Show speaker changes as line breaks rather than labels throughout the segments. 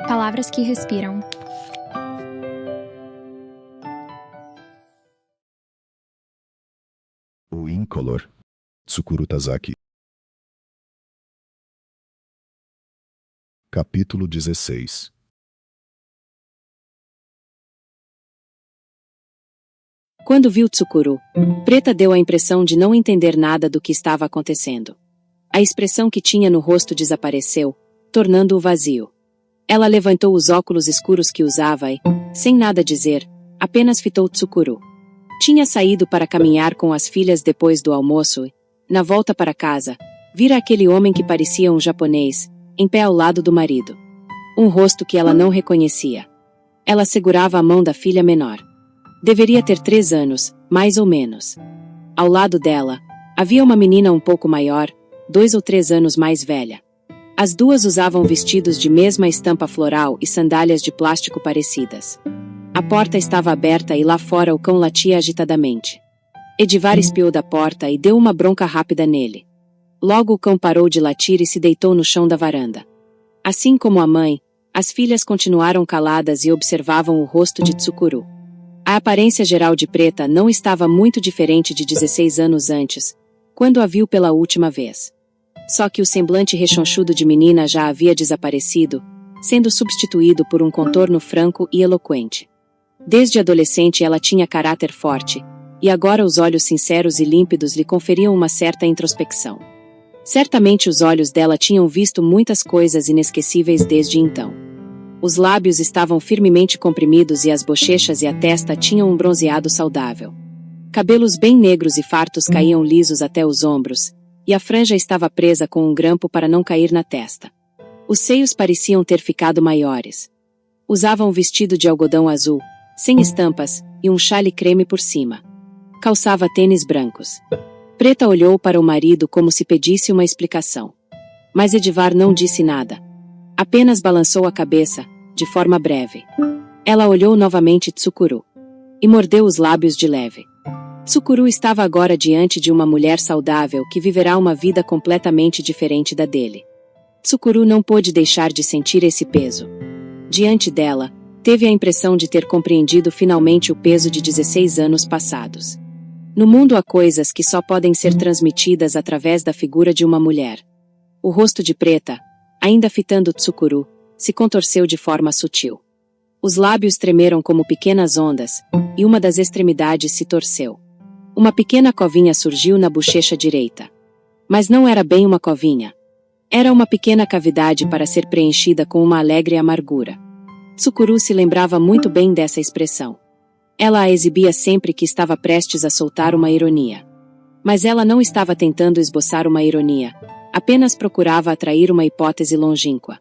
Palavras que respiram.
O incolor. Tsukuru Tazaki. Capítulo 16.
Quando viu Tsukuru, Preta deu a impressão de não entender nada do que estava acontecendo. A expressão que tinha no rosto desapareceu, tornando-o vazio. Ela levantou os óculos escuros que usava e, sem nada dizer, apenas fitou Tsukuru. Tinha saído para caminhar com as filhas depois do almoço e, na volta para casa, vira aquele homem que parecia um japonês, em pé ao lado do marido. Um rosto que ela não reconhecia. Ela segurava a mão da filha menor. Deveria ter 3 anos, mais ou menos. Ao lado dela, havia uma menina um pouco maior, 2 ou 3 anos mais velha. As duas usavam vestidos de mesma estampa floral e sandálias de plástico parecidas. A porta estava aberta e lá fora o cão latia agitadamente. Edivar espiou da porta e deu uma bronca rápida nele. Logo o cão parou de latir e se deitou no chão da varanda. Assim como a mãe, as filhas continuaram caladas e observavam o rosto de Tsukuru. A aparência geral de Preta não estava muito diferente de 16 anos antes, quando a viu pela última vez. Só que o semblante rechonchudo de menina já havia desaparecido, sendo substituído por um contorno franco e eloquente. Desde adolescente ela tinha caráter forte, e agora os olhos sinceros e límpidos lhe conferiam uma certa introspecção. Certamente os olhos dela tinham visto muitas coisas inesquecíveis desde então. Os lábios estavam firmemente comprimidos e as bochechas e a testa tinham um bronzeado saudável. Cabelos bem negros e fartos caíam lisos até os ombros, e a franja estava presa com um grampo para não cair na testa. Os seios pareciam ter ficado maiores. Usava um vestido de algodão azul, sem estampas, e um chale creme por cima. Calçava tênis brancos. Preta olhou para o marido como se pedisse uma explicação. Mas Edivar não disse nada. Apenas balançou a cabeça, de forma breve. Ela olhou novamente Tsukuru. E mordeu os lábios de leve. Tsukuru estava agora diante de uma mulher saudável que viverá uma vida completamente diferente da dele. Tsukuru não pôde deixar de sentir esse peso. Diante dela, teve a impressão de ter compreendido finalmente o peso de 16 anos passados. No mundo há coisas que só podem ser transmitidas através da figura de uma mulher. O rosto de Preta, ainda fitando Tsukuru, se contorceu de forma sutil. Os lábios tremeram como pequenas ondas, e uma das extremidades se torceu. Uma pequena covinha surgiu na bochecha direita. Mas não era bem uma covinha. Era uma pequena cavidade para ser preenchida com uma alegre amargura. Tsukuru se lembrava muito bem dessa expressão. Ela a exibia sempre que estava prestes a soltar uma ironia. Mas ela não estava tentando esboçar uma ironia, apenas procurava atrair uma hipótese longínqua.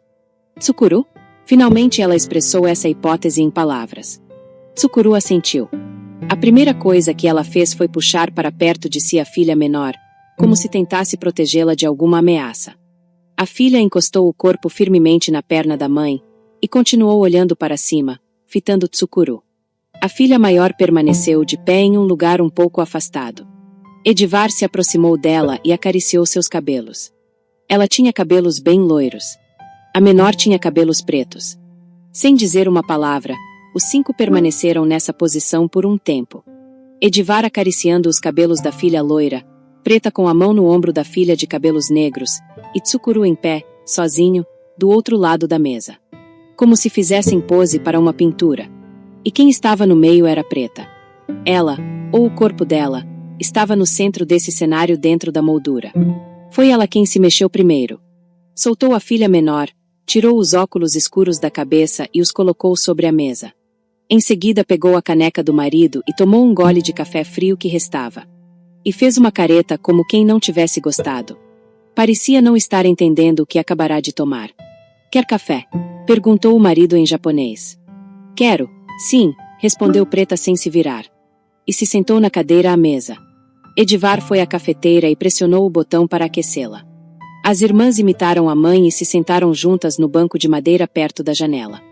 Tsukuru? Finalmente ela expressou essa hipótese em palavras. Tsukuru assentiu. A primeira coisa que ela fez foi puxar para perto de si a filha menor, como se tentasse protegê-la de alguma ameaça. A filha encostou o corpo firmemente na perna da mãe, e continuou olhando para cima, fitando Tsukuru. A filha maior permaneceu de pé em um lugar um pouco afastado. Edivar se aproximou dela e acariciou seus cabelos. Ela tinha cabelos bem loiros. A menor tinha cabelos pretos. Sem dizer uma palavra, os 5 permaneceram nessa posição por um tempo. Edivar acariciando os cabelos da filha loira, Preta com a mão no ombro da filha de cabelos negros, e Tsukuru em pé, sozinho, do outro lado da mesa. Como se fizessem pose para uma pintura. E quem estava no meio era Preta. Ela, ou o corpo dela, estava no centro desse cenário dentro da moldura. Foi ela quem se mexeu primeiro. Soltou a filha menor, tirou os óculos escuros da cabeça e os colocou sobre a mesa. Em seguida pegou a caneca do marido e tomou um gole de café frio que restava. E fez uma careta como quem não tivesse gostado. Parecia não estar entendendo o que acabará de tomar. Quer café? Perguntou o marido em japonês. Quero, sim, respondeu Preta sem se virar. E se sentou na cadeira à mesa. Edivar foi à cafeteira e pressionou o botão para aquecê-la. As irmãs imitaram a mãe e se sentaram juntas no banco de madeira perto da janela.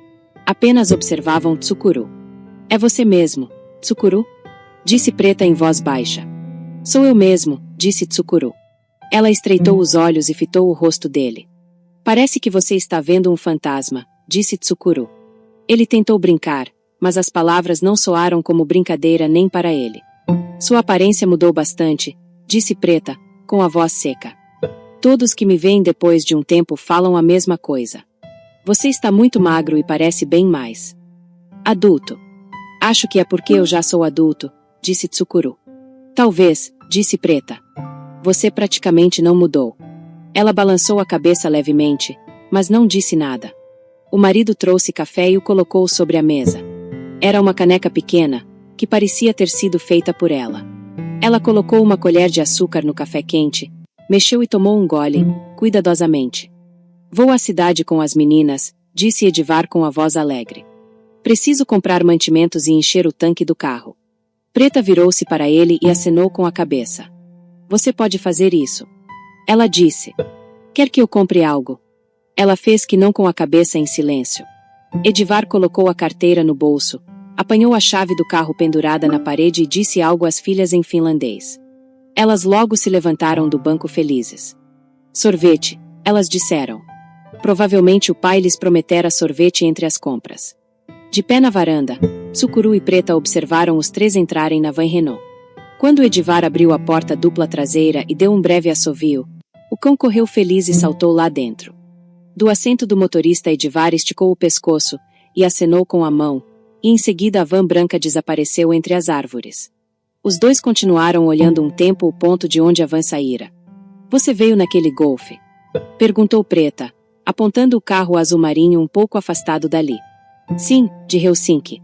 Apenas observavam Tsukuru. É você mesmo, Tsukuru? Disse Preta em voz baixa. Sou eu mesmo, disse Tsukuru. Ela estreitou os olhos e fitou o rosto dele. Parece que você está vendo um fantasma, disse Tsukuru. Ele tentou brincar, mas as palavras não soaram como brincadeira nem para ele. Sua aparência mudou bastante, disse Preta, com a voz seca. Todos que me veem depois de um tempo falam a mesma coisa. Você está muito magro e parece bem mais adulto. Acho que é porque eu já sou adulto, disse Tsukuru. Talvez, disse Preta. Você praticamente não mudou. Ela balançou a cabeça levemente, mas não disse nada. O marido trouxe café e o colocou sobre a mesa. Era uma caneca pequena, que parecia ter sido feita por ela. Ela colocou uma colher de açúcar no café quente, mexeu e tomou um gole, cuidadosamente. Vou à cidade com as meninas, disse Edivar com a voz alegre. Preciso comprar mantimentos e encher o tanque do carro. Preta virou-se para ele e acenou com a cabeça. Você pode fazer isso. Ela disse. Quer que eu compre algo? Ela fez que não com a cabeça em silêncio. Edivar colocou a carteira no bolso, apanhou a chave do carro pendurada na parede e disse algo às filhas em finlandês. Elas logo se levantaram do banco felizes. Sorvete, elas disseram. Provavelmente o pai lhes prometera sorvete entre as compras. De pé na varanda, Tsukuru e Preta observaram os três entrarem na van Renault. Quando Edivar abriu a porta dupla traseira e deu um breve assovio, o cão correu feliz e saltou lá dentro. Do assento do motorista Edivar esticou o pescoço e acenou com a mão, e em seguida a van branca desapareceu entre as árvores. Os dois continuaram olhando um tempo o ponto de onde a van saíra. Você veio naquele Golf? Perguntou Preta, apontando o carro azul marinho um pouco afastado dali. Sim, de Helsinki.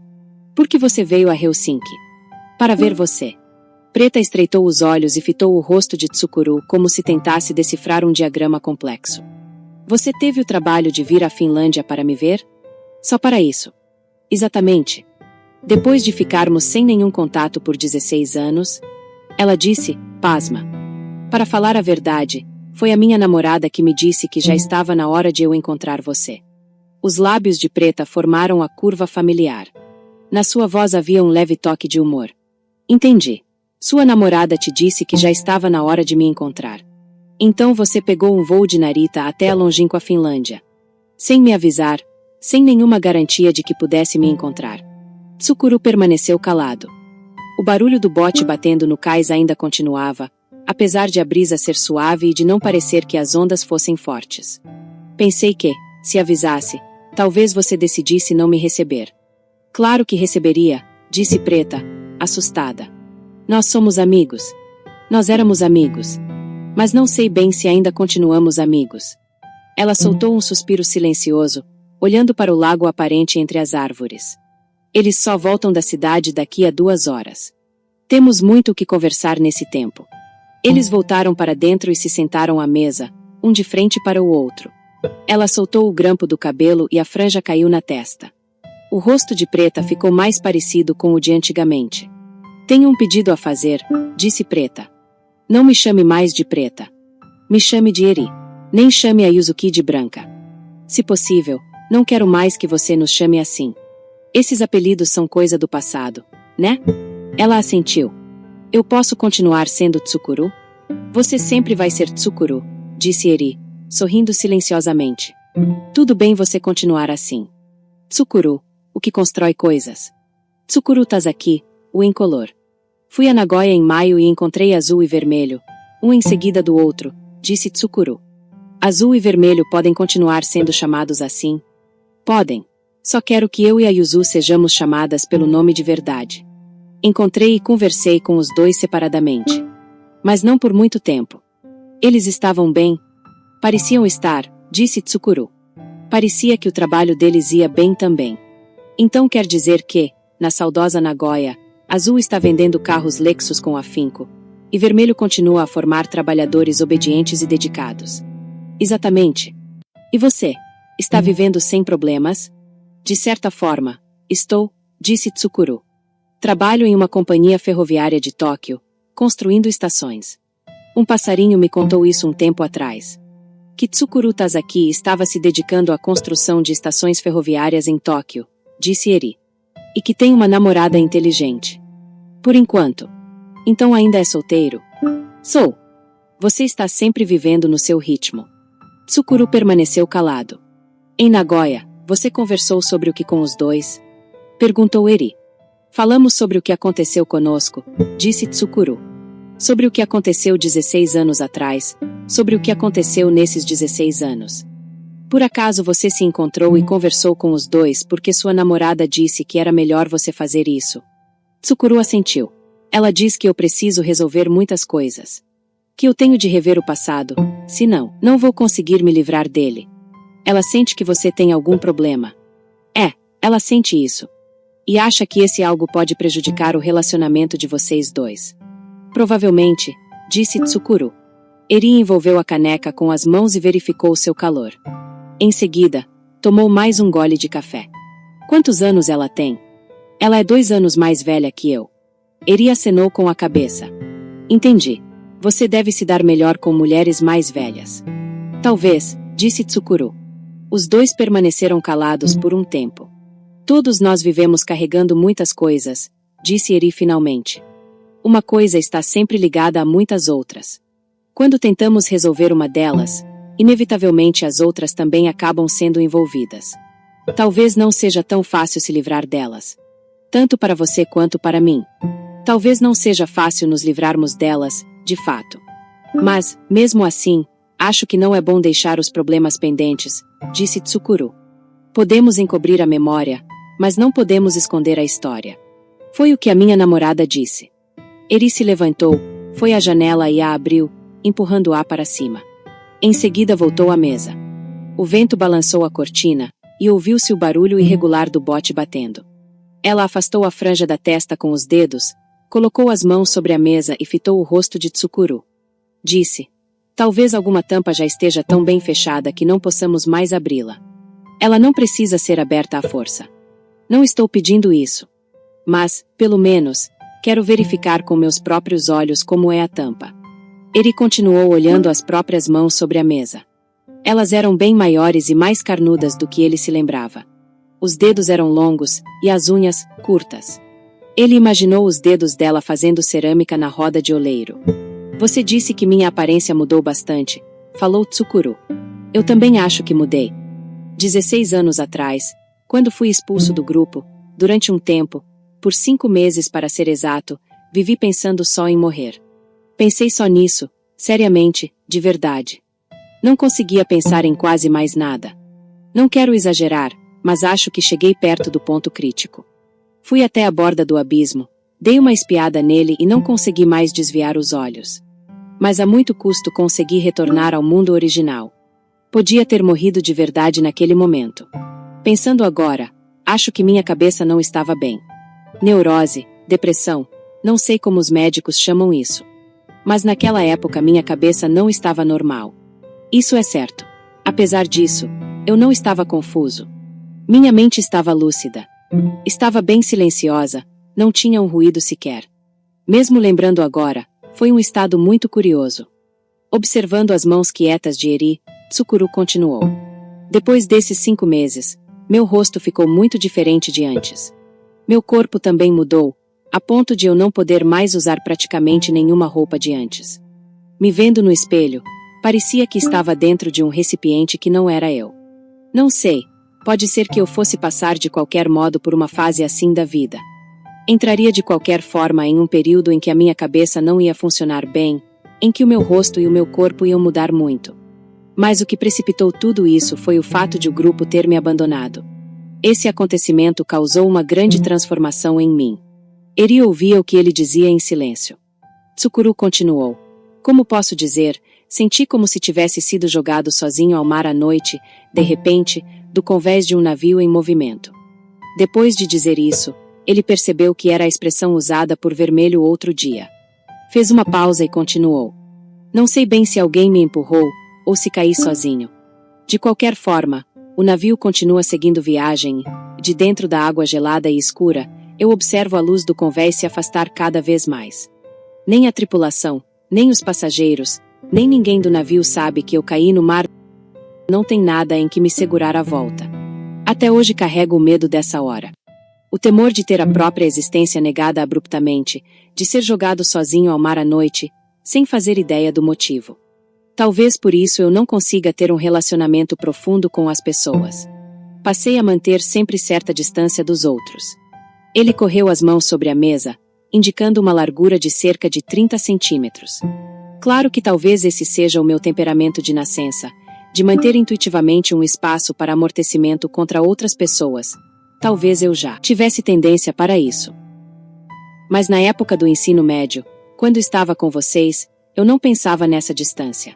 Por que você veio a Helsinki? Para ver você. Preta estreitou os olhos e fitou o rosto de Tsukuru como se tentasse decifrar um diagrama complexo. Você teve o trabalho de vir à Finlândia para me ver? Só para isso. Exatamente. Depois de ficarmos sem nenhum contato por 16 anos, ela disse, pasma. Para falar a verdade, foi a minha namorada que me disse que já estava na hora de eu encontrar você. Os lábios de Preta formaram a curva familiar. Na sua voz havia um leve toque de humor. Entendi. Sua namorada te disse que já estava na hora de me encontrar. Então você pegou um voo de Narita até a longínqua Finlândia. Sem me avisar, sem nenhuma garantia de que pudesse me encontrar. Tsukuru permaneceu calado. O barulho do bote batendo no cais ainda continuava, apesar de a brisa ser suave e de não parecer que as ondas fossem fortes. Pensei que, se avisasse, talvez você decidisse não me receber. Claro que receberia, disse Preta, assustada. Nós somos amigos. Nós éramos amigos. Mas não sei bem se ainda continuamos amigos. Ela soltou um suspiro silencioso, olhando para o lago aparente entre as árvores. Eles só voltam da cidade daqui a 2 horas. Temos muito o que conversar nesse tempo. Eles voltaram para dentro e se sentaram à mesa, um de frente para o outro. Ela soltou o grampo do cabelo e a franja caiu na testa. O rosto de Preta ficou mais parecido com o de antigamente. Tenho um pedido a fazer, disse Preta. Não me chame mais de Preta. Me chame de Eri. Nem chame a Yuzuki de Branca. Se possível, não quero mais que você nos chame assim. Esses apelidos são coisa do passado, né? Ela assentiu. Eu posso continuar sendo Tsukuru? Você sempre vai ser Tsukuru, disse Eri, sorrindo silenciosamente. Tudo bem você continuar assim. Tsukuru, o que constrói coisas. Tsukuru Tazaki, o incolor. Fui a Nagoya em maio e encontrei azul e vermelho, um em seguida do outro, disse Tsukuru. Azul e vermelho podem continuar sendo chamados assim? Podem. Só quero que eu e a Yuzu sejamos chamadas pelo nome de verdade. Encontrei e conversei com os dois separadamente. Mas não por muito tempo. Eles estavam bem? Pareciam estar, disse Tsukuru. Parecia que o trabalho deles ia bem também. Então quer dizer que, na saudosa Nagoya, Azul está vendendo carros Lexus com afinco, e Vermelho continua a formar trabalhadores obedientes e dedicados. Exatamente. E você? Está vivendo sem problemas? De certa forma, estou, disse Tsukuru. Trabalho em uma companhia ferroviária de Tóquio, construindo estações. Um passarinho me contou isso um tempo atrás. Que Tsukuru Tazaki estava se dedicando à construção de estações ferroviárias em Tóquio, disse Eri. E que tem uma namorada inteligente. Por enquanto. Então ainda é solteiro? Sou. Você está sempre vivendo no seu ritmo. Tsukuru permaneceu calado. Em Nagoya, você conversou sobre o que com os dois? Perguntou Eri. Falamos sobre o que aconteceu conosco, disse Tsukuru. Sobre o que aconteceu 16 anos atrás, sobre o que aconteceu nesses 16 anos. Por acaso você se encontrou e conversou com os dois porque sua namorada disse que era melhor você fazer isso? Tsukuru assentiu. Ela diz que eu preciso resolver muitas coisas. Que eu tenho de rever o passado, senão, não vou conseguir me livrar dele. Ela sente que você tem algum problema. Ela sente isso. E acha que esse algo pode prejudicar o relacionamento de vocês dois. Provavelmente, disse Tsukuru. Eri envolveu a caneca com as mãos e verificou seu calor. Em seguida, tomou mais um gole de café. Quantos anos ela tem? Ela é 2 anos mais velha que eu. Eri acenou com a cabeça. Entendi. Você deve se dar melhor com mulheres mais velhas. Talvez, disse Tsukuru. Os dois permaneceram calados por um tempo. Todos nós vivemos carregando muitas coisas, disse Eri finalmente. Uma coisa está sempre ligada a muitas outras. Quando tentamos resolver uma delas, inevitavelmente as outras também acabam sendo envolvidas. Talvez não seja tão fácil se livrar delas. Tanto para você quanto para mim. Talvez não seja fácil nos livrarmos delas, de fato. Mas, mesmo assim, acho que não é bom deixar os problemas pendentes, disse Tsukuru. Podemos encobrir a memória, mas não podemos esconder a história. Foi o que a minha namorada disse. Eri se levantou, foi à janela e a abriu, empurrando-a para cima. Em seguida voltou à mesa. O vento balançou a cortina, e ouviu-se o barulho irregular do bote batendo. Ela afastou a franja da testa com os dedos, colocou as mãos sobre a mesa e fitou o rosto de Tsukuru. Disse: talvez alguma tampa já esteja tão bem fechada que não possamos mais abri-la. Ela não precisa ser aberta à força. Não estou pedindo isso. Mas, pelo menos, quero verificar com meus próprios olhos como é a tampa. Eri continuou olhando as próprias mãos sobre a mesa. Elas eram bem maiores e mais carnudas do que ele se lembrava. Os dedos eram longos, e as unhas, curtas. Ele imaginou os dedos dela fazendo cerâmica na roda de oleiro. Você disse que minha aparência mudou bastante, falou Tsukuru. Eu também acho que mudei. 16 anos atrás, quando fui expulso do grupo, durante um tempo, por 5 meses para ser exato, vivi pensando só em morrer. Pensei só nisso, seriamente, de verdade. Não conseguia pensar em quase mais nada. Não quero exagerar, mas acho que cheguei perto do ponto crítico. Fui até a borda do abismo, dei uma espiada nele e não consegui mais desviar os olhos. Mas a muito custo consegui retornar ao mundo original. Podia ter morrido de verdade naquele momento. Pensando agora, acho que minha cabeça não estava bem. Neurose, depressão, não sei como os médicos chamam isso. Mas naquela época minha cabeça não estava normal. Isso é certo. Apesar disso, eu não estava confuso. Minha mente estava lúcida. Estava bem silenciosa, não tinha um ruído sequer. Mesmo lembrando agora, foi um estado muito curioso. Observando as mãos quietas de Eri, Tsukuru continuou. Depois desses 5 meses, meu rosto ficou muito diferente de antes. Meu corpo também mudou, a ponto de eu não poder mais usar praticamente nenhuma roupa de antes. Me vendo no espelho, parecia que estava dentro de um recipiente que não era eu. Não sei, pode ser que eu fosse passar de qualquer modo por uma fase assim da vida. Entraria de qualquer forma em um período em que a minha cabeça não ia funcionar bem, em que o meu rosto e o meu corpo iam mudar muito. Mas o que precipitou tudo isso foi o fato de o grupo ter me abandonado. Esse acontecimento causou uma grande transformação em mim. Eri ouvia o que ele dizia em silêncio. Tsukuru continuou. Como posso dizer, senti como se tivesse sido jogado sozinho ao mar à noite, de repente, do convés de um navio em movimento. Depois de dizer isso, ele percebeu que era a expressão usada por Vermelho outro dia. Fez uma pausa e continuou. Não sei bem se alguém me empurrou, ou se caí sozinho. De qualquer forma, o navio continua seguindo viagem, e, de dentro da água gelada e escura, eu observo a luz do convés se afastar cada vez mais. Nem a tripulação, nem os passageiros, nem ninguém do navio sabe que eu caí no mar. Não tem nada em que me segurar à volta. Até hoje carrego o medo dessa hora. O temor de ter a própria existência negada abruptamente, de ser jogado sozinho ao mar à noite, sem fazer ideia do motivo. Talvez por isso eu não consiga ter um relacionamento profundo com as pessoas. passei a manter sempre certa distância dos outros. Ele correu as mãos sobre a mesa, indicando uma largura de cerca de 30 centímetros. Claro que talvez esse seja o meu temperamento de nascença, de manter intuitivamente um espaço para amortecimento contra outras pessoas. Talvez eu já tivesse tendência para isso. Mas na época do ensino médio, quando estava com vocês, eu não pensava nessa distância.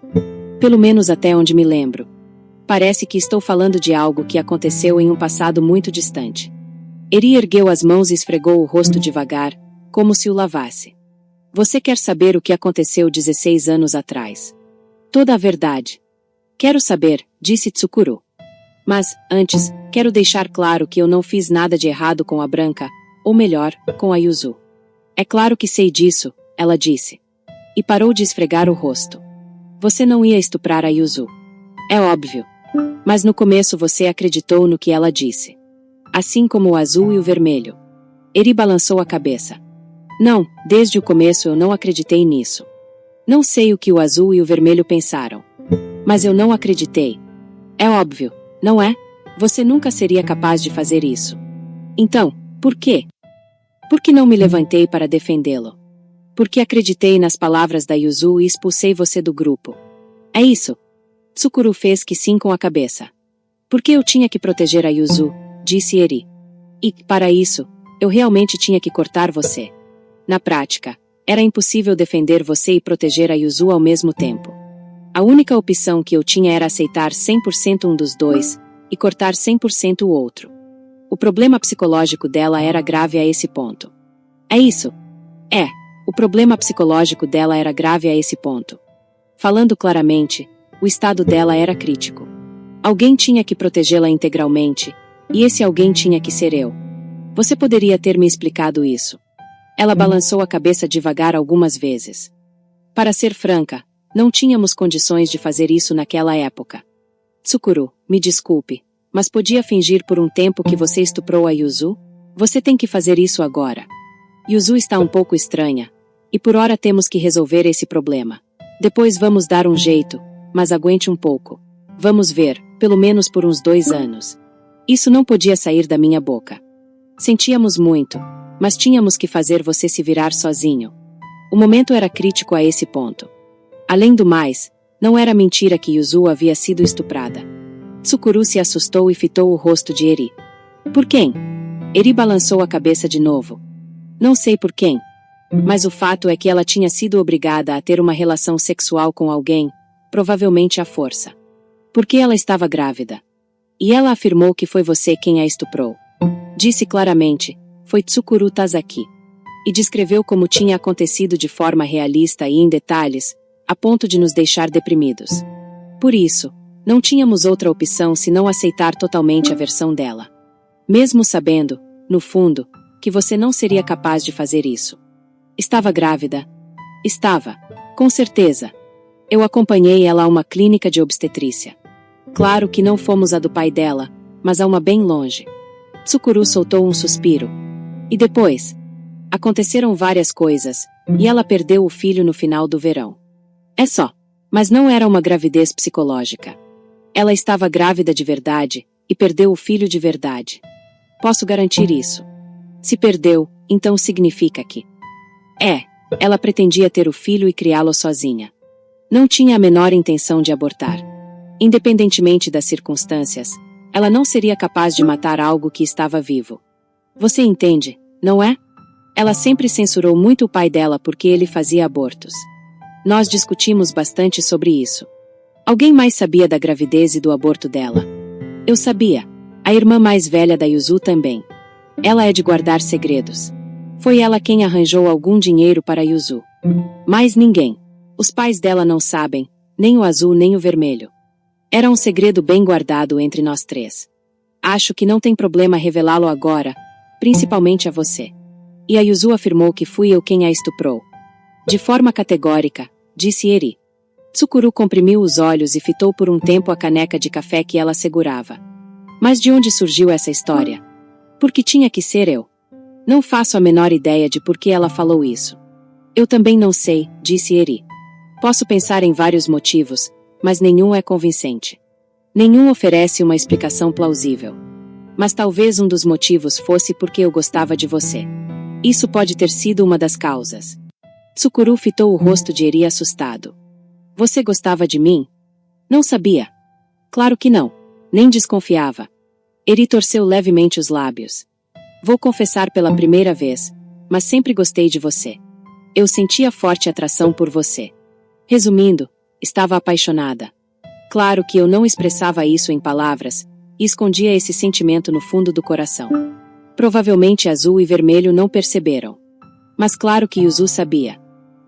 Pelo menos até onde me lembro. Parece que estou falando de algo que aconteceu em um passado muito distante. Eri ergueu as mãos e esfregou o rosto devagar, como se o lavasse. Você quer saber o que aconteceu 16 anos atrás? Toda a verdade. Quero saber, disse Tsukuru. Mas, antes, quero deixar claro que eu não fiz nada de errado com a Branca, ou melhor, com a Yuzu. É claro que sei disso, ela disse. E parou de esfregar o rosto. Você não ia estuprar a Yuzu. É óbvio. Mas no começo você acreditou no que ela disse. Assim como o azul e o vermelho. Eri balançou a cabeça. Não, desde o começo eu não acreditei nisso. Não sei o que o azul e o vermelho pensaram. Mas eu não acreditei. É óbvio, não é? Você nunca seria capaz de fazer isso. Então, por quê? Por que não me levantei para defendê-lo? Porque acreditei nas palavras da Yuzu e expulsei você do grupo. É isso. Tsukuru fez que sim com a cabeça. Porque eu tinha que proteger a Yuzu, disse Eri. E, para isso, eu realmente tinha que cortar você. Na prática, era impossível defender você e proteger a Yuzu ao mesmo tempo. A única opção que eu tinha era aceitar 100% um dos dois, e cortar 100% o outro. O problema psicológico dela era grave a esse ponto. É isso? É, o problema psicológico dela era grave a esse ponto. Falando claramente, o estado dela era crítico. Alguém tinha que protegê-la integralmente, e esse alguém tinha que ser eu. Você poderia ter me explicado isso. Ela balançou a cabeça devagar algumas vezes. Para ser franca, não tínhamos condições de fazer isso naquela época. Tsukuru, me desculpe, mas podia fingir por um tempo que você estuprou a Yuzu? Você tem que fazer isso agora. Yuzu está um pouco estranha, e por hora temos que resolver esse problema. Depois vamos dar um jeito, mas aguente um pouco. Vamos ver, pelo menos por uns 2 anos. Isso não podia sair da minha boca. Sentíamos muito, mas tínhamos que fazer você se virar sozinho. O momento era crítico a esse ponto. Além do mais, não era mentira que Yuzu havia sido estuprada. Tsukuru se assustou e fitou o rosto de Eri. Por quem? Eri balançou a cabeça de novo. Não sei por quem. Mas o fato é que ela tinha sido obrigada a ter uma relação sexual com alguém, provavelmente à força. Porque ela estava grávida. E ela afirmou que foi você quem a estuprou. Disse claramente, foi Tsukuru Tazaki. E descreveu como tinha acontecido de forma realista e em detalhes, a ponto de nos deixar deprimidos. Por isso, não tínhamos outra opção senão aceitar totalmente a versão dela. Mesmo sabendo, no fundo, que você não seria capaz de fazer isso. Estava grávida? Estava. Com certeza. Eu acompanhei ela a uma clínica de obstetrícia. Claro que não fomos a do pai dela, mas a uma bem longe. Tsukuru soltou um suspiro. E depois? Aconteceram várias coisas, e ela perdeu o filho no final do verão. É só. Mas não era uma gravidez psicológica. Ela estava grávida de verdade, e perdeu o filho de verdade. Posso garantir isso. Se perdeu, então significa que... ela pretendia ter o filho e criá-lo sozinha. Não tinha a menor intenção de abortar. Independentemente das circunstâncias, ela não seria capaz de matar algo que estava vivo. Você entende, não é? Ela sempre censurou muito o pai dela porque ele fazia abortos. Nós discutimos bastante sobre isso. Alguém mais sabia da gravidez e do aborto dela? Eu sabia. A irmã mais velha da Yuzu também. Ela é de guardar segredos. Foi ela quem arranjou algum dinheiro para Yuzu. Mais ninguém. Os pais dela não sabem, nem o azul nem o vermelho. Era um segredo bem guardado entre nós 3. Acho que não tem problema revelá-lo agora, principalmente a você. E a Yuzu afirmou que fui eu quem a estuprou. De forma categórica, disse Eri. Tsukuru comprimiu os olhos e fitou por um tempo a caneca de café que ela segurava. Mas de onde surgiu essa história? Porque tinha que ser eu. Não faço a menor ideia de por que ela falou isso. Eu também não sei, disse Eri. Posso pensar em vários motivos, mas nenhum é convincente. Nenhum oferece uma explicação plausível. Mas talvez um dos motivos fosse porque eu gostava de você. Isso pode ter sido uma das causas. Tsukuru fitou o rosto de Eri assustado. Você gostava de mim? Não sabia. Claro que não. Nem desconfiava. Eri torceu levemente os lábios. Vou confessar pela primeira vez, mas sempre gostei de você. Eu sentia forte atração por você. Resumindo, estava apaixonada. Claro que eu não expressava isso em palavras, e escondia esse sentimento no fundo do coração. Provavelmente Azul e Vermelho não perceberam. Mas claro que Yuzu sabia.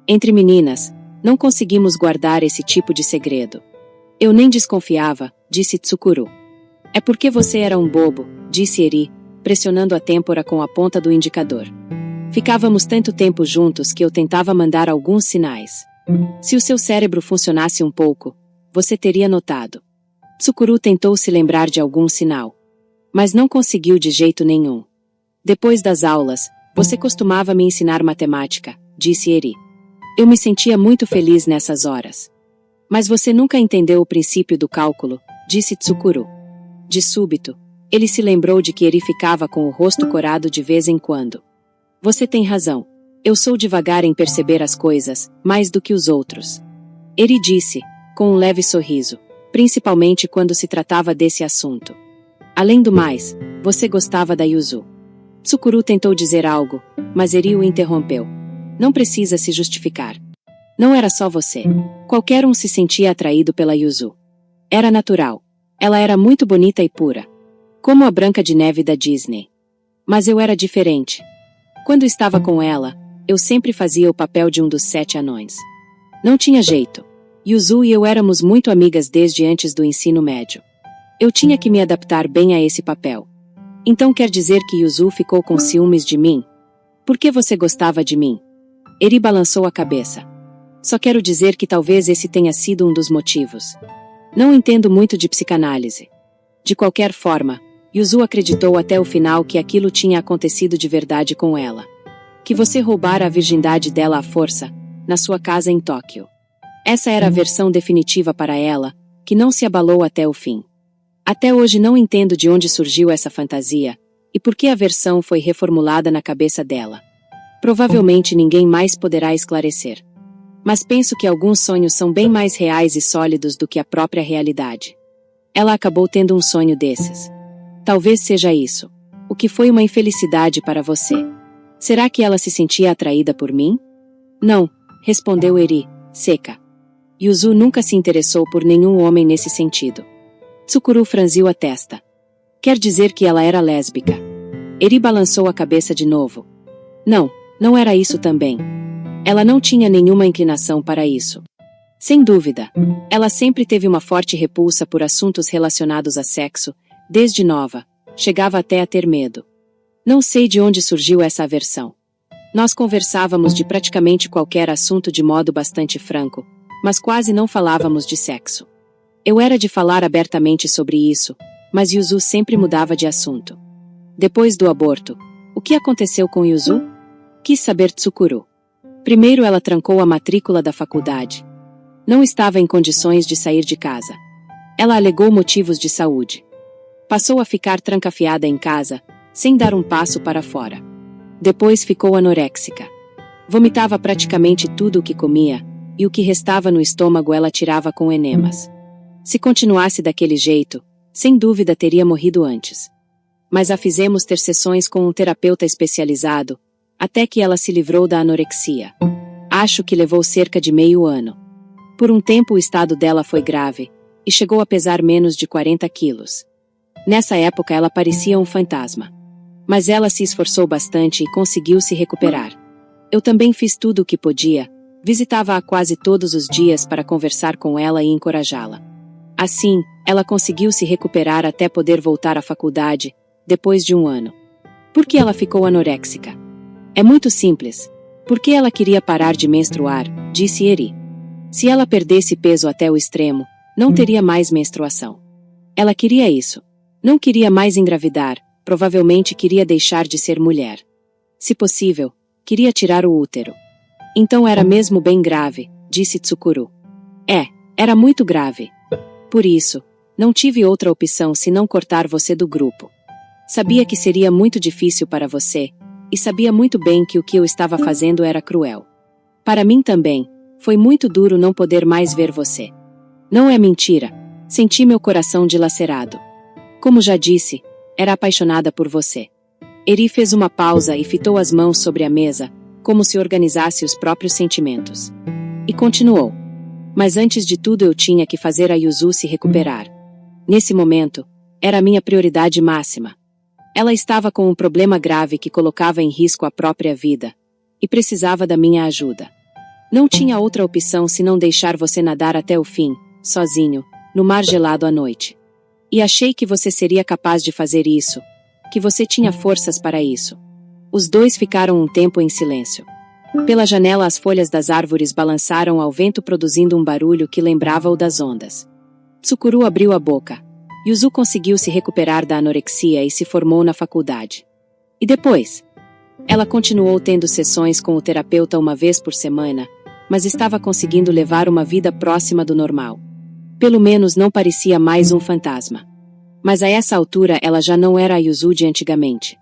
Entre meninas, não conseguimos guardar esse tipo de segredo. Eu nem desconfiava, disse Tsukuru. É porque você era um bobo, disse Eri, pressionando a têmpora com a ponta do indicador. Ficávamos tanto tempo juntos que eu tentava mandar alguns sinais. Se o seu cérebro funcionasse um pouco, você teria notado. Tsukuru tentou se lembrar de algum sinal. Mas não conseguiu de jeito nenhum. Depois das aulas, você costumava me ensinar matemática, disse Eri. Eu me sentia muito feliz nessas horas. Mas você nunca entendeu o princípio do cálculo, disse Tsukuru. De súbito, ele se lembrou de que Eri ficava com o rosto corado de vez em quando. Você tem razão. Eu sou devagar em perceber as coisas, mais do que os outros. Eri disse, com um leve sorriso, principalmente quando se tratava desse assunto. Além do mais, você gostava da Yuzu. Tsukuru tentou dizer algo, mas Eri o interrompeu. Não precisa se justificar. Não era só você. Qualquer um se sentia atraído pela Yuzu. Era natural. Ela era muito bonita e pura. Como a Branca de Neve da Disney. Mas eu era diferente. Quando estava com ela, eu sempre fazia o papel de um dos 7 anões. Não tinha jeito. Yuzu e eu éramos muito amigas desde antes do ensino médio. Eu tinha que me adaptar bem a esse papel. Então quer dizer que Yuzu ficou com ciúmes de mim? Por que você gostava de mim? Eri balançou a cabeça. Só quero dizer que talvez esse tenha sido um dos motivos. Não entendo muito de psicanálise. De qualquer forma, Yuzu acreditou até o final que aquilo tinha acontecido de verdade com ela. Que você roubara a virgindade dela à força, na sua casa em Tóquio. Essa era a versão definitiva para ela, que não se abalou até o fim. Até hoje não entendo de onde surgiu essa fantasia, e por que a versão foi reformulada na cabeça dela. Provavelmente ninguém mais poderá esclarecer. Mas penso que alguns sonhos são bem mais reais e sólidos do que a própria realidade. Ela acabou tendo um sonho desses. Talvez seja isso. O que foi uma infelicidade para você. Será que ela se sentia atraída por mim? Não, respondeu Eri, seca. Yuzu nunca se interessou por nenhum homem nesse sentido. Tsukuru franziu a testa. Quer dizer que ela era lésbica. Eri balançou a cabeça de novo. Não, não era isso também. Ela não tinha nenhuma inclinação para isso. Sem dúvida, ela sempre teve uma forte repulsa por assuntos relacionados a sexo, desde nova, chegava até a ter medo. Não sei de onde surgiu essa aversão. Nós conversávamos de praticamente qualquer assunto de modo bastante franco, mas quase não falávamos de sexo. Eu era de falar abertamente sobre isso, mas Yuzu sempre mudava de assunto. Depois do aborto, o que aconteceu com Yuzu? Quis saber Tsukuru. Primeiro ela trancou a matrícula da faculdade. Não estava em condições de sair de casa. Ela alegou motivos de saúde. Passou a ficar trancafiada em casa, sem dar um passo para fora. Depois ficou anoréxica. Vomitava praticamente tudo o que comia, e o que restava no estômago ela tirava com enemas. Se continuasse daquele jeito, sem dúvida teria morrido antes. Mas a fizemos ter sessões com um terapeuta especializado, até que ela se livrou da anorexia. Acho que levou cerca de meio ano. Por um tempo o estado dela foi grave, e chegou a pesar menos de 40 quilos. Nessa época ela parecia um fantasma. Mas ela se esforçou bastante e conseguiu se recuperar. Eu também fiz tudo o que podia, visitava-a quase todos os dias para conversar com ela e encorajá-la. Assim, ela conseguiu se recuperar até poder voltar à faculdade, depois de um ano. Por que ela ficou anoréxica? É muito simples. Porque ela queria parar de menstruar, disse Eri. Se ela perdesse peso até o extremo, não teria mais menstruação. Ela queria isso. Não queria mais engravidar, provavelmente queria deixar de ser mulher. Se possível, queria tirar o útero. Então era mesmo bem grave, disse Tsukuru. Era muito grave. Por isso, não tive outra opção senão cortar você do grupo. Sabia que seria muito difícil para você, e sabia muito bem que o que eu estava fazendo era cruel. Para mim também, foi muito duro não poder mais ver você. Não é mentira, senti meu coração dilacerado. Como já disse, era apaixonada por você. Eri fez uma pausa e fitou as mãos sobre a mesa, como se organizasse os próprios sentimentos. E continuou. Mas antes de tudo eu tinha que fazer a Yuzu se recuperar. Nesse momento, era a minha prioridade máxima. Ela estava com um problema grave que colocava em risco a própria vida, e precisava da minha ajuda. Não tinha outra opção senão deixar você nadar até o fim, sozinho, no mar gelado à noite. E achei que você seria capaz de fazer isso, que você tinha forças para isso. Os dois ficaram um tempo em silêncio. Pela janela as folhas das árvores balançaram ao vento produzindo um barulho que lembrava o das ondas. Tsukuru abriu a boca. Yuzu conseguiu se recuperar da anorexia e se formou na faculdade. E depois? Ela continuou tendo sessões com o terapeuta uma vez por semana, mas estava conseguindo levar uma vida próxima do normal. Pelo menos não parecia mais um fantasma. Mas a essa altura ela já não era a Yuzu de antigamente.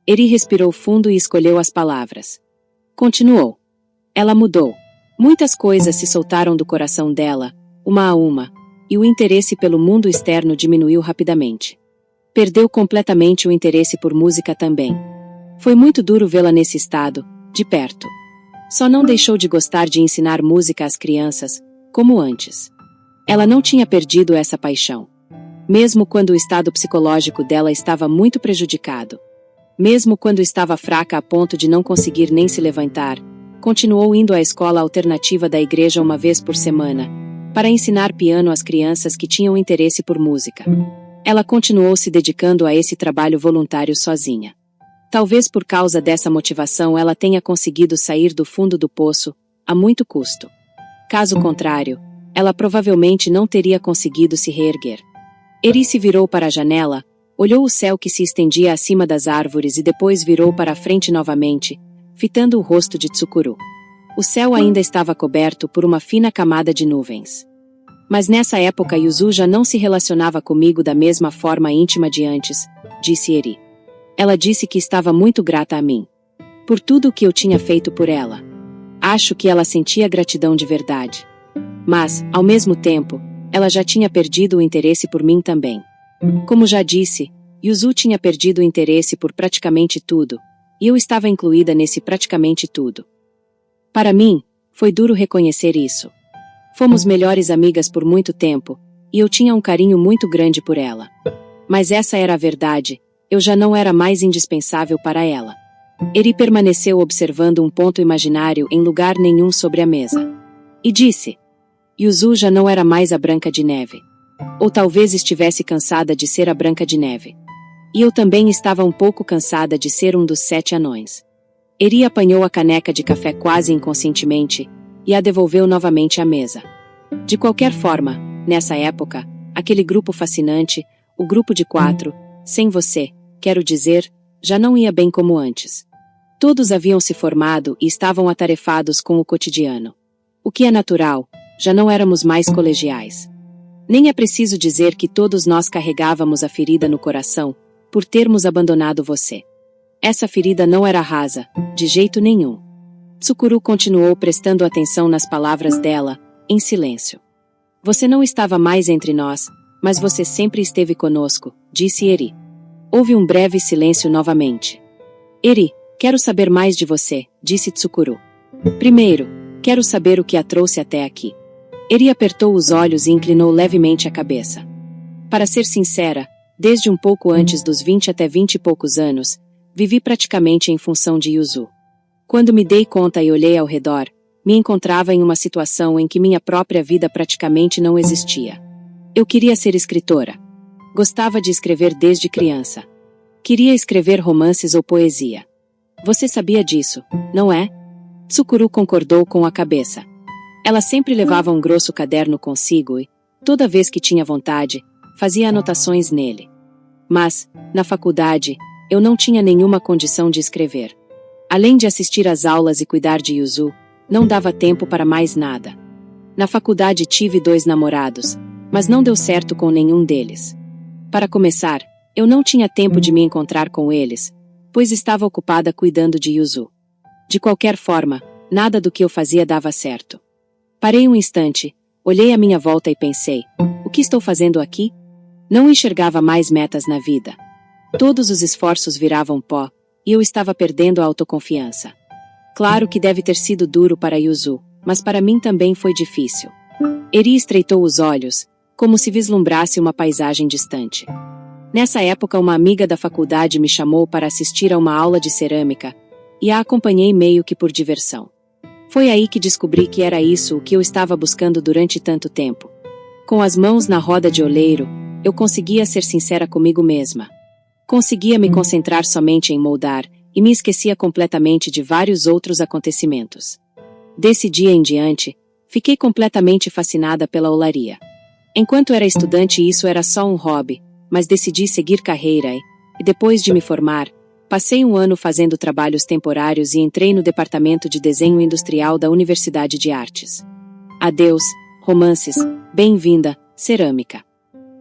Eri respirou fundo e escolheu as palavras. Continuou. Ela mudou. Muitas coisas se soltaram do coração dela, uma a uma, e o interesse pelo mundo externo diminuiu rapidamente. Perdeu completamente o interesse por música também. Foi muito duro vê-la nesse estado, de perto. Só não deixou de gostar de ensinar música às crianças, como antes. Ela não tinha perdido essa paixão. Mesmo quando o estado psicológico dela estava muito prejudicado. Mesmo quando estava fraca a ponto de não conseguir nem se levantar, continuou indo à escola alternativa da igreja uma vez por semana, para ensinar piano às crianças que tinham interesse por música. Ela continuou se dedicando a esse trabalho voluntário sozinha. Talvez por causa dessa motivação ela tenha conseguido sair do fundo do poço, a muito custo. Caso contrário, ela provavelmente não teria conseguido se reerguer. Eri se virou para a janela, olhou o céu que se estendia acima das árvores e depois virou para a frente novamente, fitando o rosto de Tsukuru. O céu ainda estava coberto por uma fina camada de nuvens. Mas nessa época Yuzu já não se relacionava comigo da mesma forma íntima de antes, disse Eri. Ela disse que estava muito grata a mim. Por tudo o que eu tinha feito por ela. Acho que ela sentia gratidão de verdade. Mas, ao mesmo tempo, ela já tinha perdido o interesse por mim também. Como já disse, Yuzu tinha perdido o interesse por praticamente tudo, e eu estava incluída nesse praticamente tudo. Para mim, foi duro reconhecer isso. Fomos melhores amigas por muito tempo, e eu tinha um carinho muito grande por ela. Mas essa era a verdade, eu já não era mais indispensável para ela. Eri permaneceu observando um ponto imaginário em lugar nenhum sobre a mesa. E disse: Yuzu já não era mais a Branca de Neve. Ou talvez estivesse cansada de ser a Branca de Neve. E eu também estava um pouco cansada de ser um dos 7 anões. Eri apanhou a caneca de café quase inconscientemente, e a devolveu novamente à mesa. De qualquer forma, nessa época, aquele grupo fascinante, o grupo de 4, sem você, quero dizer, já não ia bem como antes. Todos haviam se formado e estavam atarefados com o cotidiano. O que é natural, já não éramos mais colegiais. Nem é preciso dizer que todos nós carregávamos a ferida no coração, por termos abandonado você. Essa ferida não era rasa, de jeito nenhum. Tsukuru continuou prestando atenção nas palavras dela, em silêncio. Você não estava mais entre nós, mas você sempre esteve conosco, disse Eri. Houve um breve silêncio novamente. Eri, quero saber mais de você, disse Tsukuru. Primeiro, quero saber o que a trouxe até aqui. Eri apertou os olhos e inclinou levemente a cabeça. Para ser sincera, desde um pouco antes dos 20 até 20 e poucos anos, vivi praticamente em função de Yuzu. Quando me dei conta e olhei ao redor, me encontrava em uma situação em que minha própria vida praticamente não existia. Eu queria ser escritora. Gostava de escrever desde criança. Queria escrever romances ou poesia. Você sabia disso, não é? Tsukuru concordou com a cabeça. Ela sempre levava um grosso caderno consigo e, toda vez que tinha vontade, fazia anotações nele. Mas, na faculdade, eu não tinha nenhuma condição de escrever. Além de assistir às aulas e cuidar de Yuzu, não dava tempo para mais nada. Na faculdade tive 2 namorados, mas não deu certo com nenhum deles. Para começar, Eu não tinha tempo de me encontrar com eles, pois estava ocupada cuidando de Yuzu. De qualquer forma, nada do que eu fazia dava certo. Parei um instante, olhei à minha volta e pensei: o que estou fazendo aqui? Não enxergava mais metas na vida. Todos os esforços viravam pó, e eu estava perdendo a autoconfiança. Claro que deve ter sido duro para Yuzu, mas para mim também foi difícil. Eri estreitou os olhos, como se vislumbrasse uma paisagem distante. Nessa época, uma amiga da faculdade me chamou para assistir a uma aula de cerâmica, e a acompanhei meio que por diversão. Foi aí que descobri que era isso o que eu estava buscando durante tanto tempo. Com as mãos na roda de oleiro, eu conseguia ser sincera comigo mesma. Conseguia me concentrar somente em moldar, e me esquecia completamente de vários outros acontecimentos. Desse dia em diante, fiquei completamente fascinada pela olaria. Enquanto era estudante, isso era só um hobby, mas decidi seguir carreira e, depois de me formar, passei um ano fazendo trabalhos temporários e entrei no departamento de desenho industrial da Universidade de Artes. Adeus, romances, bem-vinda, cerâmica.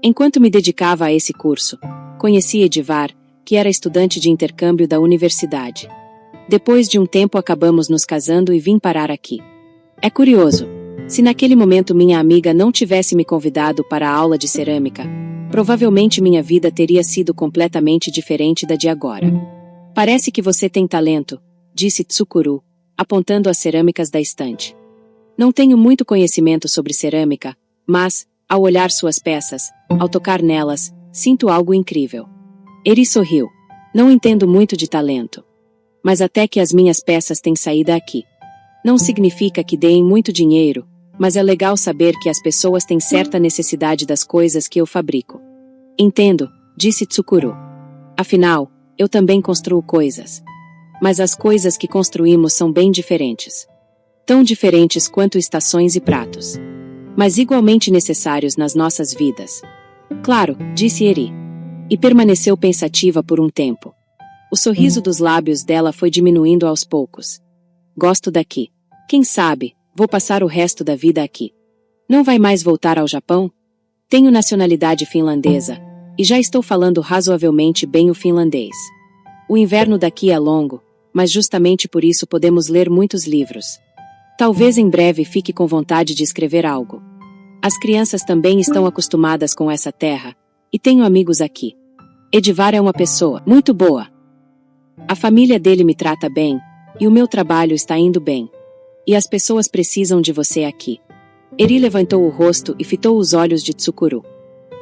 Enquanto me dedicava a esse curso, conheci Edivar, que era estudante de intercâmbio da universidade. Depois de um tempo acabamos nos casando e vim parar aqui. É curioso, se naquele momento minha amiga não tivesse me convidado para a aula de cerâmica, provavelmente minha vida teria sido completamente diferente da de agora. Parece que você tem talento, disse Tsukuru, apontando as cerâmicas da estante. Não tenho muito conhecimento sobre cerâmica, mas, ao olhar suas peças, ao tocar nelas, sinto algo incrível. Eri sorriu. Não entendo muito de talento. Mas até que as minhas peças têm saída aqui. Não significa que deem muito dinheiro, mas é legal saber que as pessoas têm certa necessidade das coisas que eu fabrico. Entendo, disse Tsukuru. Afinal, eu também construo coisas. Mas as coisas que construímos são bem diferentes. Tão diferentes quanto estações e pratos. Mas igualmente necessários nas nossas vidas. Claro, disse Eri. E permaneceu pensativa por um tempo. O sorriso dos lábios dela foi diminuindo aos poucos. Gosto daqui. Quem sabe, vou passar o resto da vida aqui. Não vai mais voltar ao Japão? Tenho nacionalidade finlandesa, e já estou falando razoavelmente bem o finlandês. O inverno daqui é longo, mas justamente por isso podemos ler muitos livros. Talvez em breve fique com vontade de escrever algo. As crianças também estão acostumadas com essa terra, e tenho amigos aqui. Edivar é uma pessoa muito boa. A família dele me trata bem, e o meu trabalho está indo bem. E as pessoas precisam de você aqui. Eri levantou o rosto e fitou os olhos de Tsukuru.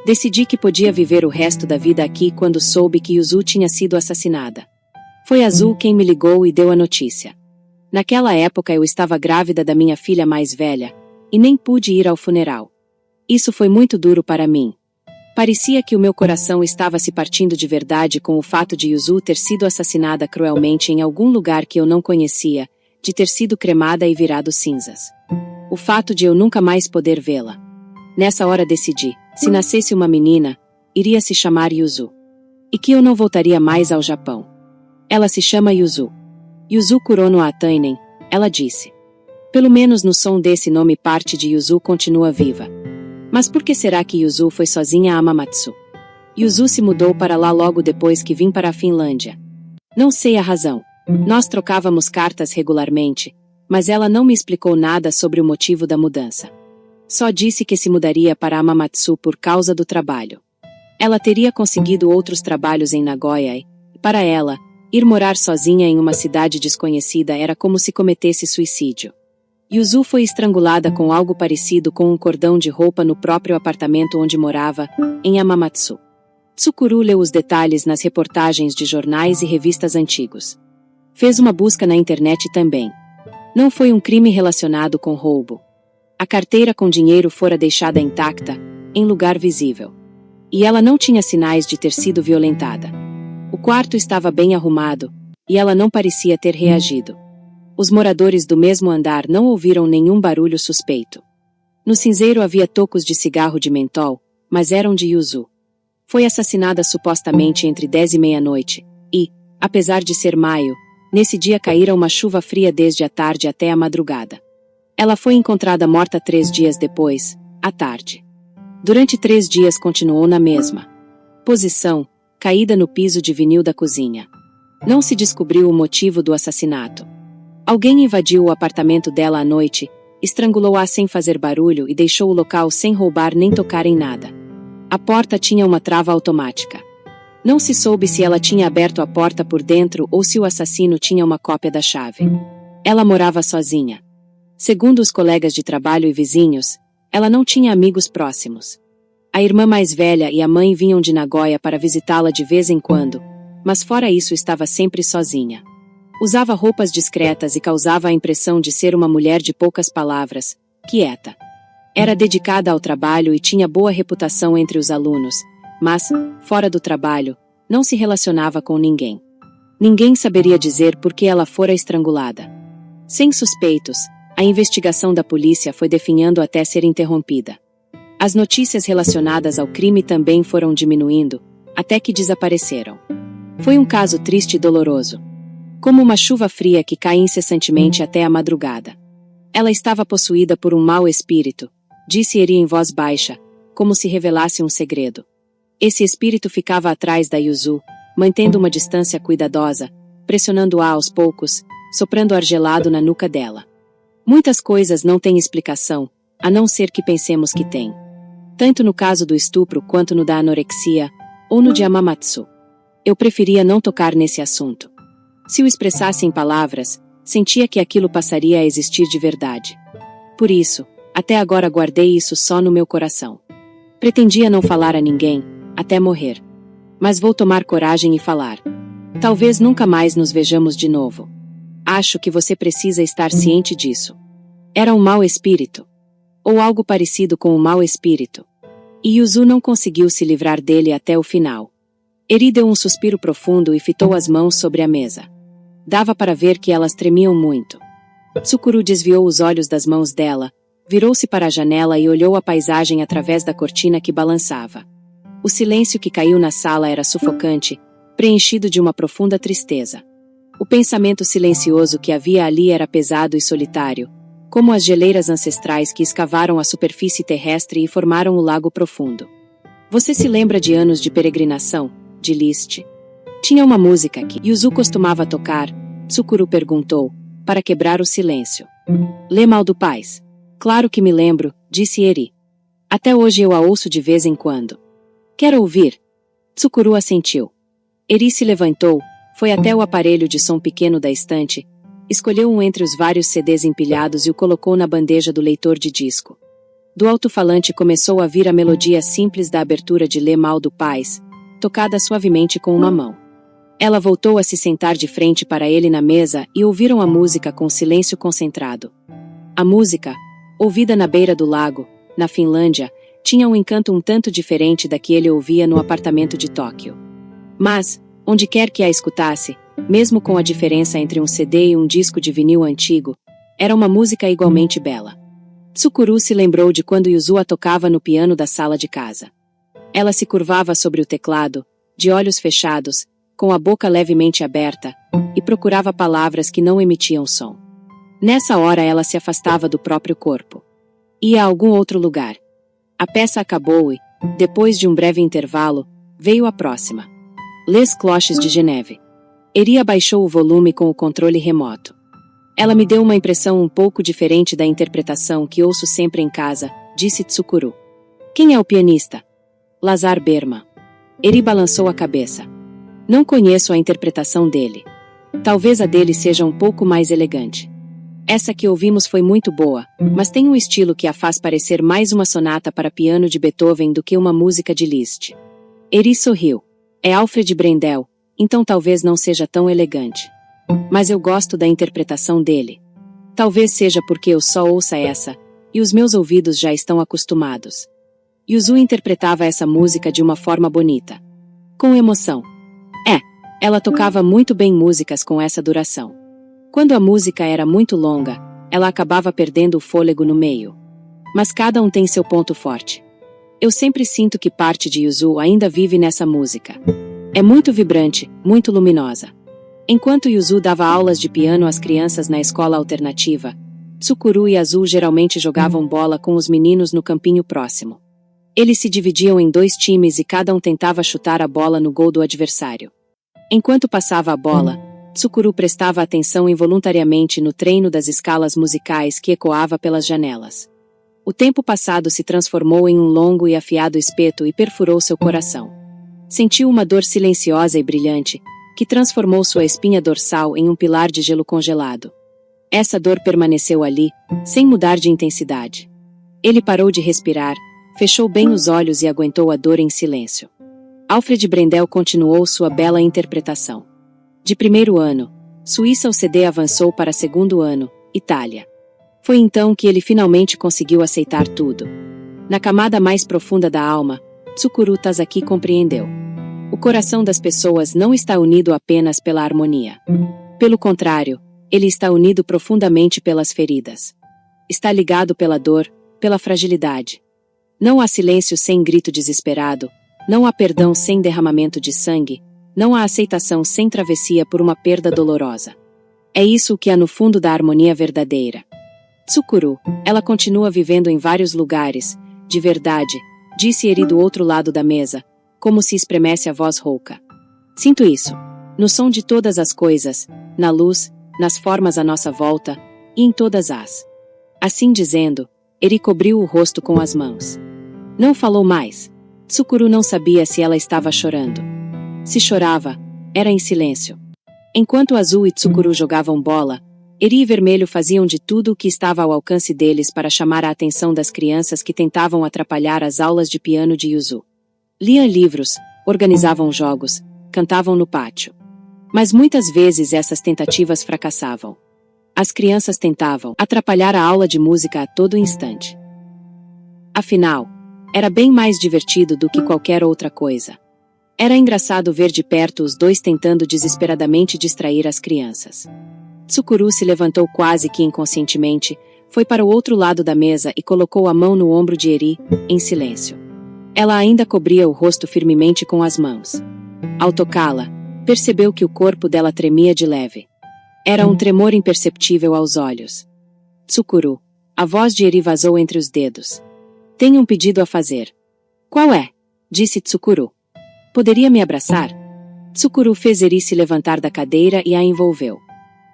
Decidi que podia viver o resto da vida aqui quando soube que Yuzu tinha sido assassinada. Foi Azul quem me ligou e deu a notícia. Naquela época eu estava grávida da minha filha mais velha, e nem pude ir ao funeral. Isso foi muito duro para mim. Parecia que o meu coração estava se partindo de verdade com o fato de Yuzu ter sido assassinada cruelmente em algum lugar que eu não conhecia, de ter sido cremada e virado cinzas. O fato de eu nunca mais poder vê-la. Nessa hora decidi, se nascesse uma menina, iria se chamar Yuzu. E que eu não voltaria mais ao Japão. Ela se chama Yuzu. Yuzu Kurono Atainen, ela disse. Pelo menos no som desse nome parte de Yuzu continua viva. Mas por que será que Yuzu foi sozinha a Amamatsu? Yuzu se mudou para lá logo depois que vim para a Finlândia. Não sei a razão. Nós trocávamos cartas regularmente, mas ela não me explicou nada sobre o motivo da mudança. Só disse que se mudaria para Amamatsu por causa do trabalho. Ela teria conseguido outros trabalhos em Nagoya e, para ela, ir morar sozinha em uma cidade desconhecida era como se cometesse suicídio. Yuzu foi estrangulada com algo parecido com um cordão de roupa no próprio apartamento onde morava, em Amamatsu. Tsukuru leu os detalhes nas reportagens de jornais e revistas antigos. Fez uma busca na internet também. Não foi um crime relacionado com roubo. A carteira com dinheiro fora deixada intacta, em lugar visível. E ela não tinha sinais de ter sido violentada. O quarto estava bem arrumado, e ela não parecia ter reagido. Os moradores do mesmo andar não ouviram nenhum barulho suspeito. No cinzeiro havia tocos de cigarro de mentol, mas eram de Yuzu. Foi assassinada supostamente entre 10 e meia-noite, e, apesar de ser maio, nesse dia caíra uma chuva fria desde a tarde até a madrugada. Ela foi encontrada morta 3 dias depois, à tarde. Durante 3 dias continuou na mesma posição, caída no piso de vinil da cozinha. Não se descobriu o motivo do assassinato. Alguém invadiu o apartamento dela à noite, estrangulou-a sem fazer barulho e deixou o local sem roubar nem tocar em nada. A porta tinha uma trava automática. Não se soube se ela tinha aberto a porta por dentro ou se o assassino tinha uma cópia da chave. Ela morava sozinha. Segundo os colegas de trabalho e vizinhos, ela não tinha amigos próximos. A irmã mais velha e a mãe vinham de Nagoya para visitá-la de vez em quando, mas fora isso estava sempre sozinha. Usava roupas discretas e causava a impressão de ser uma mulher de poucas palavras, quieta. Era dedicada ao trabalho e tinha boa reputação entre os alunos, mas, fora do trabalho, não se relacionava com ninguém. Ninguém saberia dizer por que ela fora estrangulada. Sem suspeitos, a investigação da polícia foi definhando até ser interrompida. As notícias relacionadas ao crime também foram diminuindo, até que desapareceram. Foi um caso triste e doloroso. Como uma chuva fria que cai incessantemente até a madrugada. Ela estava possuída por um mau espírito, disse Eri em voz baixa, como se revelasse um segredo. Esse espírito ficava atrás da Yuzu, mantendo uma distância cuidadosa, pressionando-a aos poucos, soprando ar gelado na nuca dela. Muitas coisas não têm explicação, a não ser que pensemos que tem. Tanto no caso do estupro quanto no da anorexia, ou no de Amamatsu. Eu preferia não tocar nesse assunto. Se o expressasse em palavras, sentia que aquilo passaria a existir de verdade. Por isso, até agora guardei isso só no meu coração. Pretendia não falar a ninguém, até morrer. Mas vou tomar coragem e falar. Talvez nunca mais nos vejamos de novo. Acho que você precisa estar ciente disso. Era um mau espírito. Ou algo parecido com um mau espírito. E Yuzu não conseguiu se livrar dele até o final. Eri deu um suspiro profundo e fitou as mãos sobre a mesa. Dava para ver que elas tremiam muito. Tsukuru desviou os olhos das mãos dela, virou-se para a janela e olhou a paisagem através da cortina que balançava. O silêncio que caiu na sala era sufocante, preenchido de uma profunda tristeza. O pensamento silencioso que havia ali era pesado e solitário, como as geleiras ancestrais que escavaram a superfície terrestre e formaram o lago profundo. Você se lembra de anos de peregrinação, de Liszt? Tinha uma música que Yuzu costumava tocar, Tsukuru perguntou, para quebrar o silêncio. Lê Mal do Paz. Claro que me lembro, disse Eri. Até hoje eu a ouço de vez em quando. Quer ouvir? Tsukuru assentiu. Eri se levantou, foi até o aparelho de som pequeno da estante, escolheu um entre os vários CDs empilhados e o colocou na bandeja do leitor de disco. Do alto-falante começou a vir a melodia simples da abertura de Lê Mal do Paz, tocada suavemente com uma mão. Ela voltou a se sentar de frente para ele na mesa e ouviram a música com silêncio concentrado. A música, ouvida na beira do lago, na Finlândia, tinha um encanto um tanto diferente da que ele ouvia no apartamento de Tóquio. Mas, onde quer que a escutasse, mesmo com a diferença entre um CD e um disco de vinil antigo, era uma música igualmente bela. Tsukuru se lembrou de quando Yuzu a tocava no piano da sala de casa. Ela se curvava sobre o teclado, de olhos fechados, com a boca levemente aberta, e procurava palavras que não emitiam som. Nessa hora ela se afastava do próprio corpo. Ia a algum outro lugar. A peça acabou e, depois de um breve intervalo, veio a próxima. Les Cloches de Geneve. Eri abaixou o volume com o controle remoto. Ela me deu uma impressão um pouco diferente da interpretação que ouço sempre em casa, disse Tsukuru. Quem é o pianista? Lazar Berman. Eri balançou a cabeça. Não conheço a interpretação dele. Talvez a dele seja um pouco mais elegante. Essa que ouvimos foi muito boa, mas tem um estilo que a faz parecer mais uma sonata para piano de Beethoven do que uma música de Liszt. Eri sorriu. É Alfred Brendel, então talvez não seja tão elegante. Mas eu gosto da interpretação dele. Talvez seja porque eu só ouça essa, e os meus ouvidos já estão acostumados. Yuzu interpretava essa música de uma forma bonita. Com emoção. Ela tocava muito bem músicas com essa duração. Quando a música era muito longa, ela acabava perdendo o fôlego no meio. Mas cada um tem seu ponto forte. Eu sempre sinto que parte de Yuzu ainda vive nessa música. É muito vibrante, muito luminosa. Enquanto Yuzu dava aulas de piano às crianças na escola alternativa, Tsukuru e Azul geralmente jogavam bola com os meninos no campinho próximo. Eles se dividiam em 2 times e cada um tentava chutar a bola no gol do adversário. Enquanto passava a bola, Tsukuru prestava atenção involuntariamente no treino das escalas musicais que ecoava pelas janelas. O tempo passado se transformou em um longo e afiado espeto e perfurou seu coração. Sentiu uma dor silenciosa e brilhante, que transformou sua espinha dorsal em um pilar de gelo congelado. Essa dor permaneceu ali, sem mudar de intensidade. Ele parou de respirar, fechou bem os olhos e aguentou a dor em silêncio. Alfred Brendel continuou sua bela interpretação. De primeiro ano, Suíça, o CD avançou para segundo ano, Itália. Foi então que ele finalmente conseguiu aceitar tudo. Na camada mais profunda da alma, Tsukuru Tazaki compreendeu. O coração das pessoas não está unido apenas pela harmonia. Pelo contrário, ele está unido profundamente pelas feridas. Está ligado pela dor, pela fragilidade. Não há silêncio sem grito desesperado, não há perdão sem derramamento de sangue, não há aceitação sem travessia por uma perda dolorosa. É isso o que há no fundo da harmonia verdadeira. Tsukuru, ela continua vivendo em vários lugares, de verdade, disse Eri do outro lado da mesa, como se espremesse a voz rouca. Sinto isso. No som de todas as coisas, na luz, nas formas à nossa volta, e em todas as. Assim dizendo, Eri cobriu o rosto com as mãos. Não falou mais. Tsukuru não sabia se ela estava chorando. Se chorava, era em silêncio. Enquanto Azul e Tsukuru jogavam bola, Eri e Vermelho faziam de tudo o que estava ao alcance deles para chamar a atenção das crianças que tentavam atrapalhar as aulas de piano de Yuzu. Liam livros, organizavam jogos, cantavam no pátio. Mas muitas vezes essas tentativas fracassavam. As crianças tentavam atrapalhar a aula de música a todo instante. Afinal, era bem mais divertido do que qualquer outra coisa. Era engraçado ver de perto os dois tentando desesperadamente distrair as crianças. Tsukuru se levantou quase que inconscientemente, foi para o outro lado da mesa e colocou a mão no ombro de Eri, em silêncio. Ela ainda cobria o rosto firmemente com as mãos. Ao tocá-la, percebeu que o corpo dela tremia de leve. Era um tremor imperceptível aos olhos. Tsukuru, a voz de Eri vazou entre os dedos. Tenho um pedido a fazer. Qual é? Disse Tsukuru. Poderia me abraçar? Tsukuru fez Eri se levantar da cadeira e a envolveu.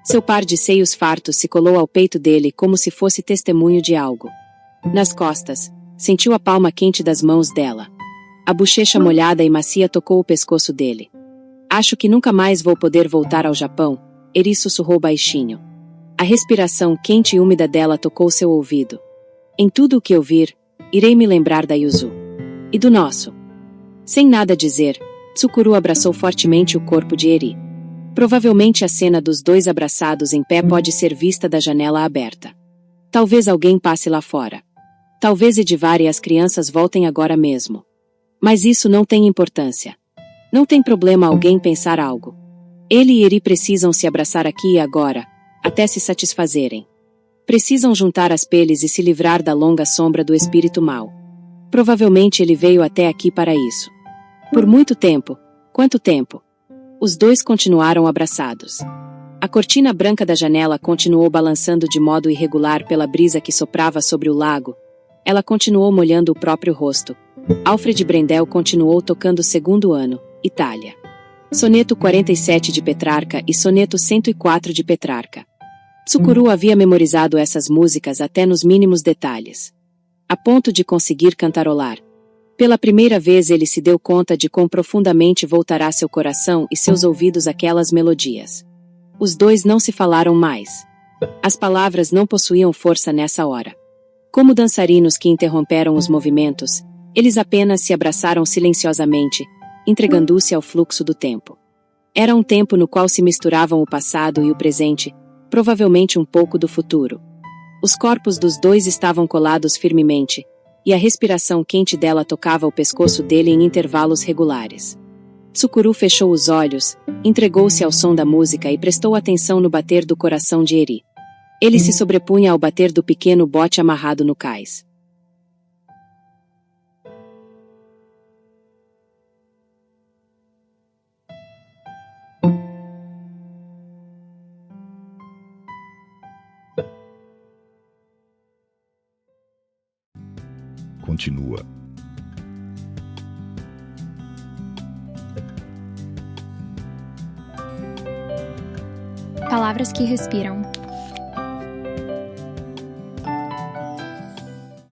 Seu par de seios fartos se colou ao peito dele como se fosse testemunho de algo. Nas costas, sentiu a palma quente das mãos dela. A bochecha molhada e macia tocou o pescoço dele. Acho que nunca mais vou poder voltar ao Japão, Eri sussurrou baixinho. A respiração quente e úmida dela tocou seu ouvido. Em tudo o que eu vir, irei me lembrar da Yuzu. E do nosso. Sem nada dizer, Tsukuru abraçou fortemente o corpo de Eri. Provavelmente a cena dos dois abraçados em pé pode ser vista da janela aberta. Talvez alguém passe lá fora. Talvez Edivar e as crianças voltem agora mesmo. Mas isso não tem importância. Não tem problema alguém pensar algo. Ele e Eri precisam se abraçar aqui e agora, até se satisfazerem. Precisam juntar as peles e se livrar da longa sombra do espírito mau. Provavelmente ele veio até aqui para isso. Por muito tempo. Quanto tempo? Os dois continuaram abraçados. A cortina branca da janela continuou balançando de modo irregular pela brisa que soprava sobre o lago. Ela continuou molhando o próprio rosto. Alfred Brendel continuou tocando o segundo ano, Itália. Soneto 47 de Petrarca e Soneto 104 de Petrarca. Tsukuru havia memorizado essas músicas até nos mínimos detalhes. A ponto de conseguir cantarolar. Pela primeira vez ele se deu conta de quão profundamente voltará seu coração e seus ouvidos àquelas melodias. Os dois não se falaram mais. As palavras não possuíam força nessa hora. Como dançarinos que interromperam os movimentos, eles apenas se abraçaram silenciosamente, entregando-se ao fluxo do tempo. Era um tempo no qual se misturavam o passado e o presente, provavelmente um pouco do futuro. Os corpos dos dois estavam colados firmemente, e a respiração quente dela tocava o pescoço dele em intervalos regulares. Tsukuru fechou os olhos, entregou-se ao som da música e prestou atenção no bater do coração de Eri. Ele se sobrepunha ao bater do pequeno bote amarrado no cais.
Continua.
palavras que respiram.